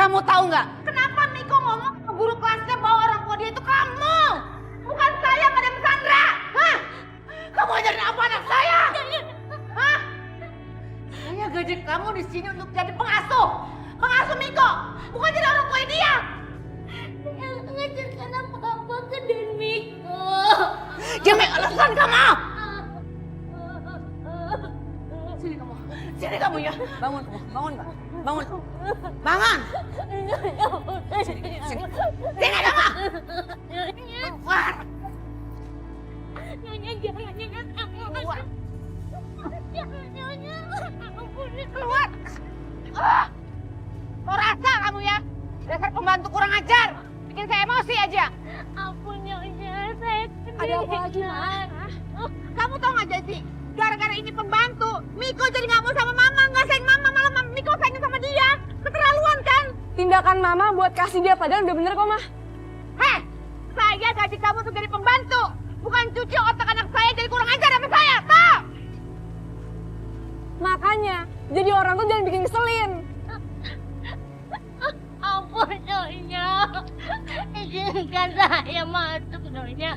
Kamu tahu nggak? Kenapa Miko ngomong ke guru kelasnya bahwa orang tua dia itu kamu? Bukan saya, Madam Sandra. Hah? Kamu ajarin apa anak saya? Hah? Saya gaji kamu di sini untuk jadi pengasuh. Pengasuh Miko. Bukan jadi orang tua dia. Saya ngajarkan apa-apa ke Den Miko. Demi alasan kamu. Sini kamu. Sini kamu ya. Bangun kamu. Bangun nggak? Bangun. Bangun. Sini kamu. Keluar. Nyonya jangan Keluar. Nyonya. Keluar. Mau rasa kamu ya? Dasar pembantu kurang ajar. Bikin saya emosi aja. Ampun Nyonya, saya Ada apa lagi, Ma? Kamu tau gak Jessy? Gara-gara ini pembantu, Miko jadi gak mau sama Mama. Gak sayang Mama, malah Miko sayang sama dia. Keterlaluan kan? Tindakan Mama buat kasih dia padahal udah bener kok, Ma. Heh, saya gaji kamu untuk jadi pembantu. Bukan cuci otak anak saya jadi kurang ajar sama saya, tau? Makanya, jadi orang tuh jangan bikin keselin. Ampun Nyonya. Izinkan saya masuk Nyonya.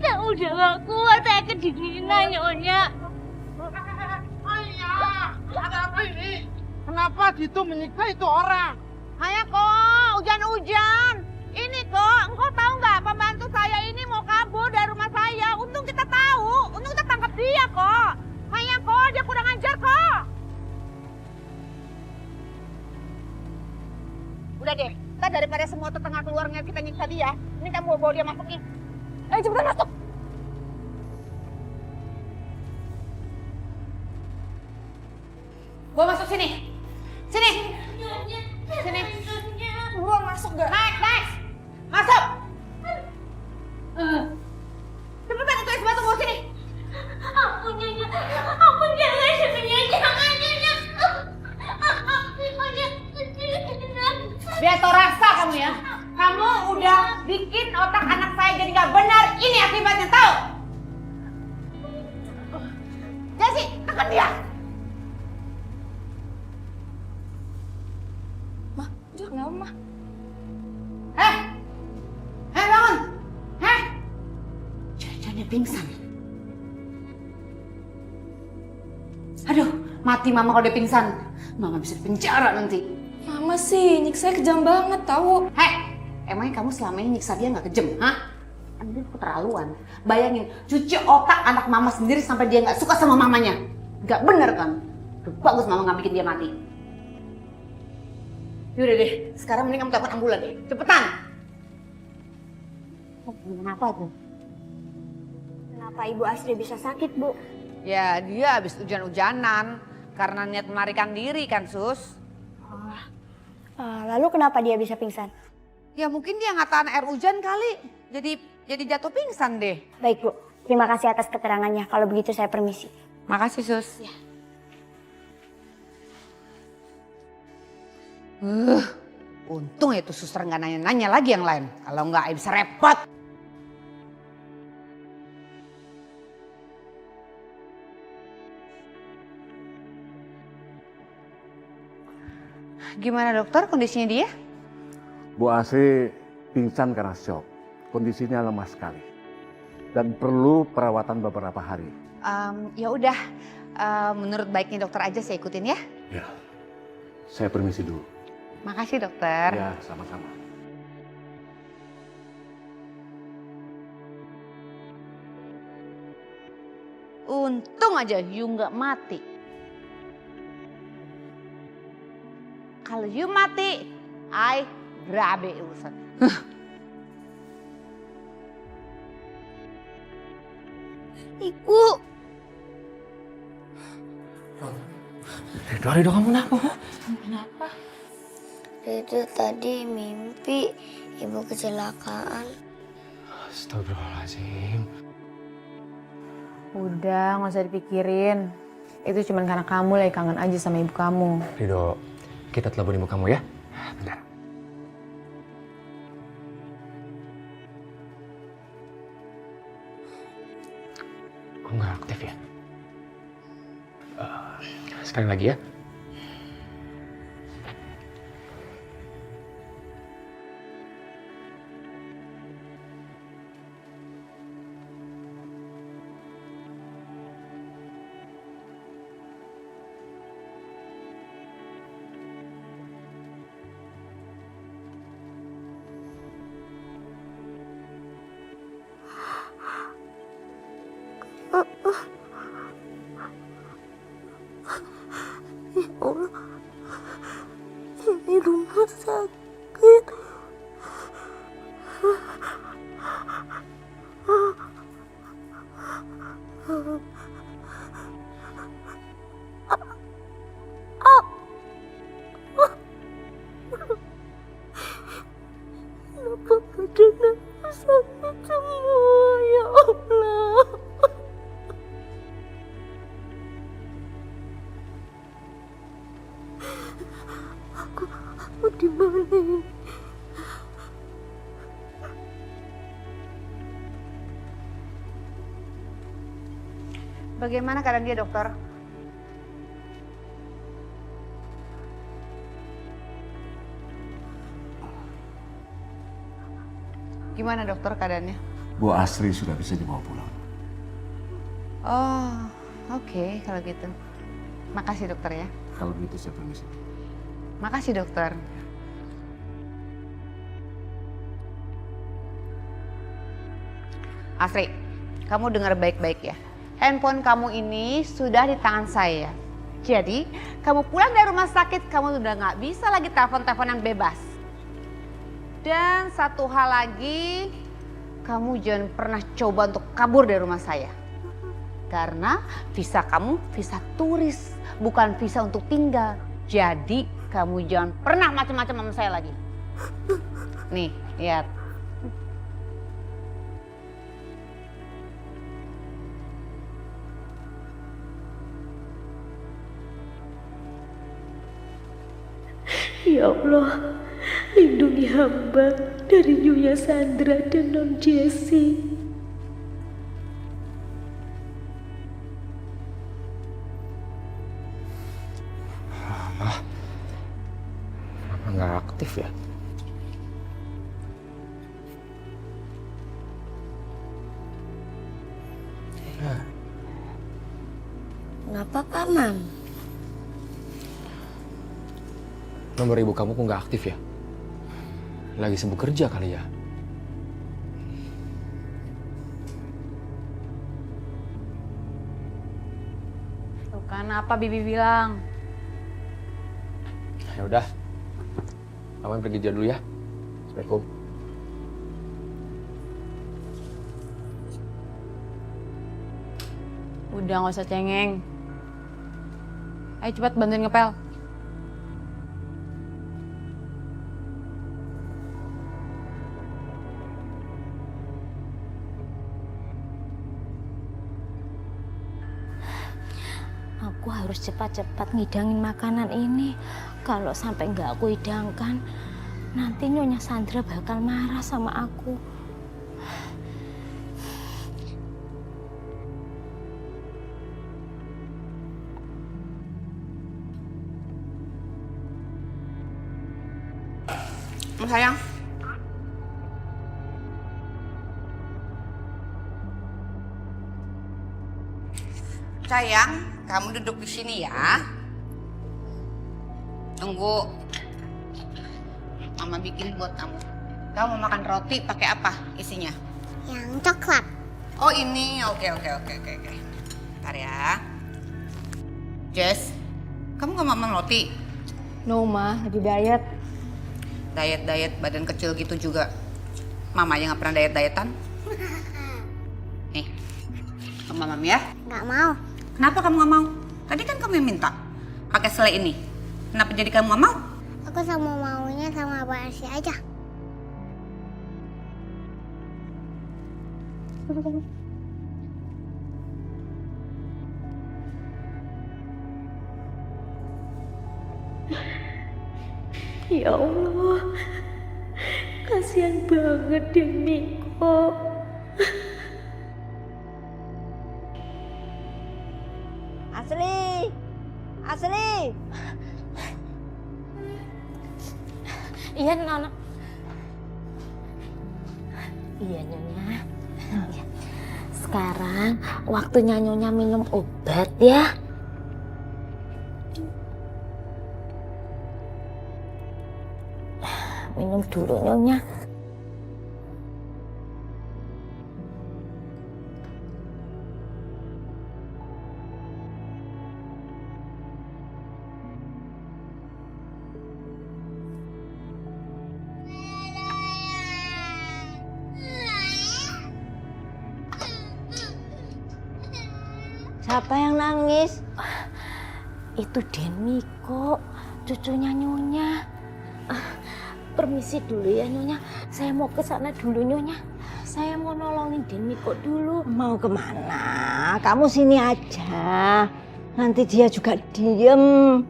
Saya udah gak kuat, saya kedinginan Nyonya. Ayah, ada apa ini? Kenapa Dito menyiksa itu orang? Ayah kok, hujan-hujan. Ini kok, engkau tahu nggak pembantu saya ini mau kabur dari rumah saya. Untung kita tahu, untung kita tangkap dia kok. Ayah kok, dia kurang ajar kok. Udah deh, kita daripada semua tetangga keluarga kita nyiksa dia, ini kamu bawa dia masuk nih. Ayo cepetan masuk. Bawa masuk sini. Sini. Sini. Buruan masuk gak? Naik. Masuk. Cepetan itu es batu bawa sini. Ampun Nyonya. Ampun jangan Nyonya. Jangan Nyonya. Nyonya. Biar tau rasa kamu ya. Kamu udah bikin otak anak saya jadi gak benar. Ini akibatnya, tahu? Jessy, tekan dia. Ma, udah kenapa, Ma? Bangun. Jangan dia pingsan. Aduh, mati Mama kalau dia pingsan. Mama bisa dipenjara nanti. Mama sih, nyiksa kejam banget tahu. Emangnya kamu selama ini nyiksa dia nggak kejam, hah? Dia keterlaluan. Bayangin, cuci otak anak Mama sendiri sampai dia nggak suka sama mamanya. Nggak bener kan? Tuh, bagus Mama nggak bikin dia mati. Yaudah deh, sekarang mending kamu telepon ambulan deh. Cepetan! Kenapa tuh? Kenapa Ibu Asri bisa sakit, Bu? Ya dia habis hujan-hujanan karena niat melarikan diri kan, Sus. Lalu kenapa dia bisa pingsan? Ya mungkin dia nggak tahan air hujan kali. Jadi jatuh pingsan deh. Baik, Bu. Terima kasih atas keterangannya. Kalau begitu saya permisi. Makasih, Sus. Ya. Untung itu suster nggak nanya-nanya lagi yang lain. Kalau nggak, bisa repot. Gimana dokter kondisinya dia? Bu Asri pingsan karena shock. Kondisinya lemah sekali. Dan perlu perawatan beberapa hari. Ya udah, menurut baiknya dokter aja saya ikutin ya. Ya, saya permisi dulu. Makasih dokter. Ya, sama-sama. Untung aja Yu nggak mati. Kalau Yu mati, I berabe urusan. Ibu! Dari dong kamu kenapa? Kenapa? Itu tadi mimpi Ibu kecelakaan. Astagfirullahaladzim. Udah, nggak usah dipikirin. Itu cuma karena kamu lagi kangen aja sama ibu kamu. Rido, kita telepon ibu kamu ya. Bentar. Kok nggak aktif ya? Sekali lagi ya. Allah. Ini rumah sakit. Kenapa badan aku sakit semua, ya Allah? Aku di mana ini? Bagaimana keadaan dia, dokter? Gimana dokter keadaannya? Bu Asri sudah bisa dibawa pulang. Oh, oke kalau gitu. Makasih dokter ya. Kalau begitu saya permisi. Makasih dokter. Asri, kamu dengar baik-baik ya. Handphone kamu ini sudah di tangan saya. Jadi, kamu pulang dari rumah sakit, kamu udah nggak bisa lagi telepon-teleponan bebas. Dan satu hal lagi, kamu jangan pernah coba untuk kabur dari rumah saya. Karena visa kamu visa turis, bukan visa untuk tinggal. Jadi, kamu jangan pernah macam-macam sama saya lagi. Nih, lihat. Ya Allah, lindungi hamba dari Nyonya Sandra dan Non Jessie. Mama nggak aktif ya? Kenapa, Paman? Nomor ibu kamu kok nggak aktif ya? Lagi sibuk kerja kali ya? Tuh kan apa Bibi bilang. Ya udah, Paman pergi aja dulu ya. Assalamualaikum. Udah nggak usah cengeng. Ayo cepat bantuin ngepel. Aku harus cepat-cepat ngidangin makanan ini. Kalau sampai nggak aku hidangkan, nanti Nyonya Sandra bakal marah sama aku. Sayang. Sayang, kamu duduk di sini ya. Tunggu. Mama bikin buat kamu. Kamu mau makan roti pakai apa isinya? Yang coklat. Oh ini, oke. Bentar ya. Jess, kamu gak mau makan roti? No, Ma, lagi diet. Diet badan kecil gitu juga. Mama aja gak pernah diet-dietan. Nih, sama Mami ya. Nggak mau. Kenapa kamu gak mau? Tadi kan kamu yang minta pakai selai ini. Kenapa jadi kamu gak mau? Aku sama maunya sama Abang Asy aja. Ya Allah, kasihan banget deh Miko. Asli. Iya, Nona. Iya, Nyonya. Iya. Sekarang waktunya Nyonya minum obat ya. Minum dulu, Nyonya. Siapa yang nangis? Itu Denmiko, cucunya Nyonya. Permisi dulu ya Nyonya, saya mau ke sana dulu Nyonya. Saya mau nolongin Denmiko dulu. Mau kemana? Kamu sini aja. Nanti dia juga diem.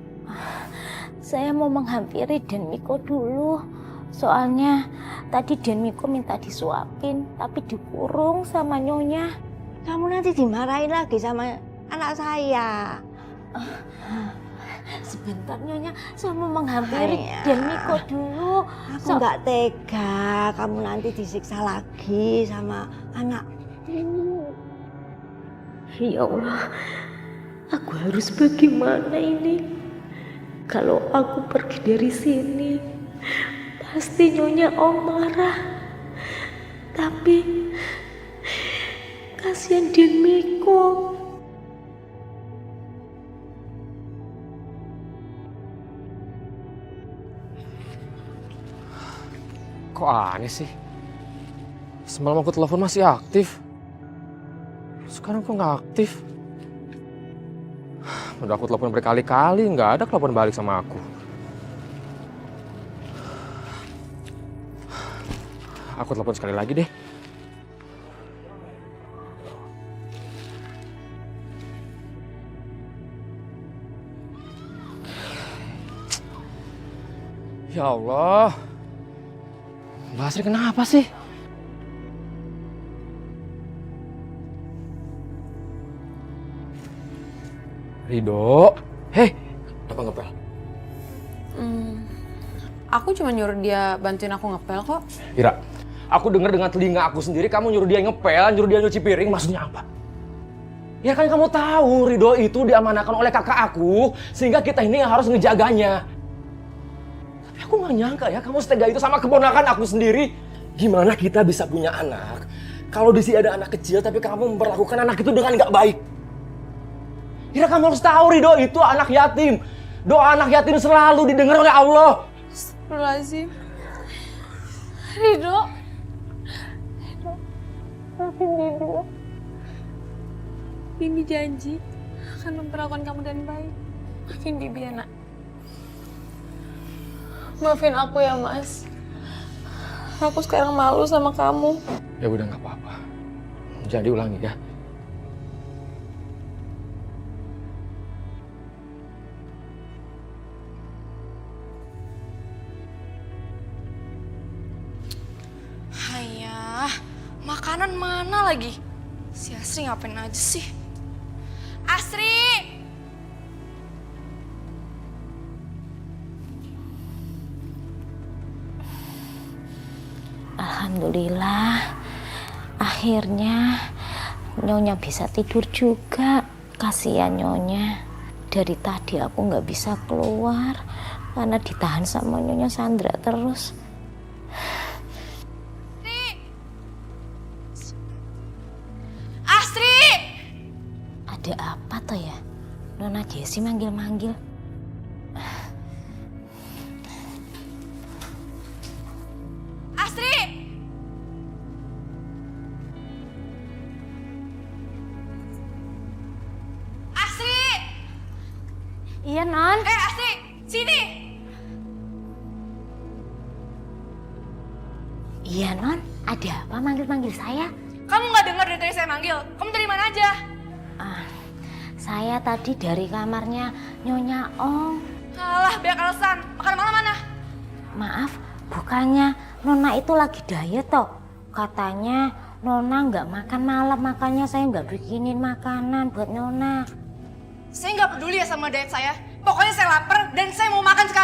Saya mau menghampiri Denmiko dulu. Soalnya tadi Denmiko minta disuapin, tapi dikurung sama Nyonya. Kamu nanti dimarahin lagi sama anak saya. Sebentar Nyonya, saya mau menghampiri Ayah. Denmiko dulu. Aku nggak tega kamu nanti disiksa lagi sama anakku. Ya Allah, aku harus bagaimana ini? Kalau aku pergi dari sini, pasti Nyonya Om marah. Tapi kasihan Denmiko. Kok aneh sih? Semalam aku telepon masih aktif. Sekarang kok nggak aktif? Udah aku telepon berkali-kali, nggak ada telepon balik sama aku. Aku telepon sekali lagi deh. Ya Allah. Mbak Asri kenapa sih? Rido. Hei, kenapa ngepel? Aku cuma nyuruh dia bantuin aku ngepel kok. Ira, aku dengar dengan telinga aku sendiri kamu nyuruh dia ngepel, nyuruh dia nyuci piring, maksudnya apa? Ya kan kamu tahu Rido itu diamanahkan oleh kakak aku, sehingga kita ini yang harus ngejaganya. Tapi aku nggak nyangka ya kamu setega itu sama keponakan aku sendiri. Gimana kita bisa punya anak kalau di sini ada anak kecil tapi kamu memperlakukan anak itu dengan nggak baik? Ira, kamu harus tahu Rido itu anak yatim. Doa anak yatim selalu didengar oleh Allah. Astagfirullahaladzim. Rido. Maafin Rido. Bibi janji akan memperlakukan kamu dengan baik. Maafin Bibi ya nak. Maafin aku ya Mas. Aku sekarang malu sama kamu. Ya udah nggak apa-apa. Jangan diulangi ya. Hayah, makanan mana lagi? Si Asri ngapain aja sih? Asri! Alhamdulillah, akhirnya Nyonya bisa tidur juga. Kasihan Nyonya. Dari tadi aku nggak bisa keluar karena ditahan sama Nyonya Sandra terus. Asri! Ada apa toh ya? Nona Jessi manggil-manggil. Asri! Asri! Iya, Non. Asri, sini! Iya, Non. Ada apa manggil-manggil saya? Kamu nggak dengar dari tadi saya manggil? Kamu dari mana aja? Saya tadi dari kamarnya Nyonya Om. Alah, banyak alasan. Makan malam mana? Maaf, bukannya Nona itu lagi diet toh? Katanya Nona nggak makan malam, makanya saya nggak bikinin makanan buat Nona. Saya nggak peduli ya sama diet saya. Pokoknya saya lapar dan saya mau makan sekarang.